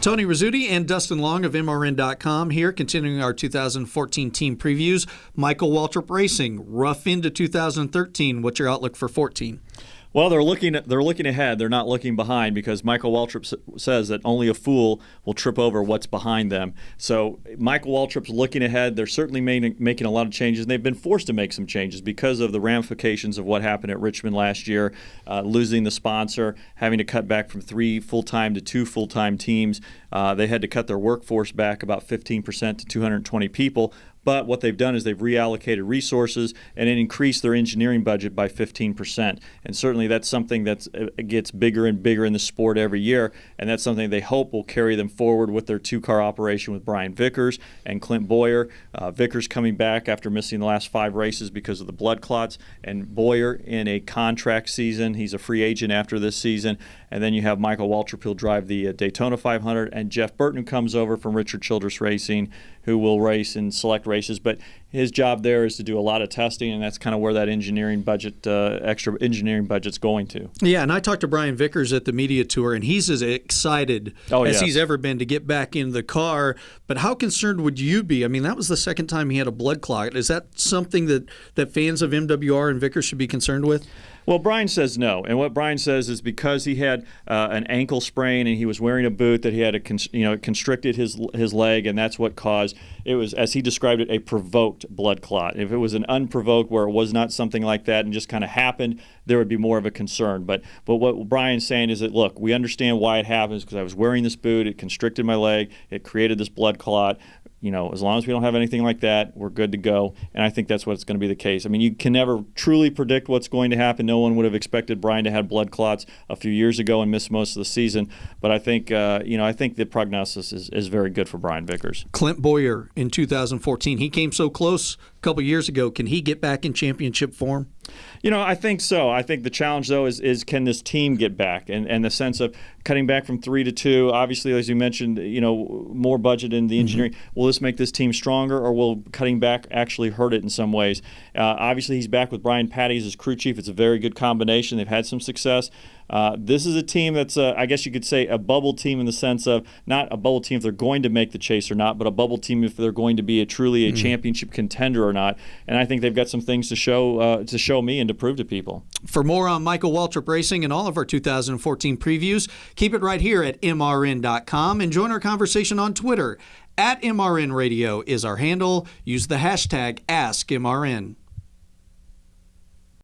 Tony Rizzuti and Dustin Long of MRN.com here, continuing our 2014 team previews. Michael Waltrip Racing, rough into 2013. What's your outlook for 14? Well, they're looking ahead. They're not looking behind, because Michael Waltrip says that only a fool will trip over what's behind them. So Michael Waltrip's looking ahead. They're certainly making a lot of changes, and they've been forced to make some changes because of the ramifications of what happened at Richmond last year, losing the sponsor, having to cut back from 3 full-time to 2 full-time teams. They had to cut their workforce back about 15% to 220 people. But what they've done is they've reallocated resources and increased their engineering budget by 15%. And certainly that's something that gets bigger and bigger in the sport every year, and that's something they hope will carry them forward with their 2-car operation with Brian Vickers and Clint Bowyer. Vickers coming back after missing the last 5 races because of the blood clots, and Bowyer in a contract season. He's a free agent after this season. And then you have Michael Waltrip, who'll drive the Daytona 500, and Jeff Burton, who comes over from Richard Childress Racing, who will race in select races. But his job there is to do a lot of testing, and that's kind of where that engineering budget, extra engineering budget's going to. Yeah, and I talked to Brian Vickers at the media tour, and he's as excited as he's ever been to get back in the car. But how concerned would you be? I mean, that was the second time he had a blood clot. Is that something that fans of MWR and Vickers should be concerned with? Well, Brian says no, and what Brian says is because he had an ankle sprain and he was wearing a boot that he had constricted his leg, and that's what caused it was, as he described it, a provoked blood clot. If it was an unprovoked, where it was not something like that and just kind of happened, there would be more of a concern. But what Brian's saying is that, look, we understand why it happens, because I was wearing this boot, it constricted my leg, it created this blood clot. As long as we don't have anything like that, we're good to go. And I think that's what's going to be the case. I mean, you can never truly predict what's going to happen. No one would have expected Brian to have blood clots a few years ago and miss most of the season. But I think, I think the prognosis is very good for Brian Vickers. Clint Bowyer in 2014, he came so close a couple years ago. Can he get back in championship form? I think so. I think the challenge, though, is can this team get back? And the sense of cutting back from 3 to 2, obviously, as you mentioned, more budget in the engineering. Will this make this team stronger, or will cutting back actually hurt it in some ways? Obviously, he's back with Brian Patty as his crew chief. It's a very good combination. They've had some success. This is a team that's, I guess you could say, a bubble team in the sense of not a bubble team if they're going to make the chase or not, but a bubble team if they're going to be truly a championship contender or not. And I think they've got some things to show me and to prove to people. For more on Michael Waltrip Racing and all of our 2014 previews, keep it right here at MRN.com and join our conversation on Twitter. @MRN Radio is our handle. Use the hashtag AskMRN.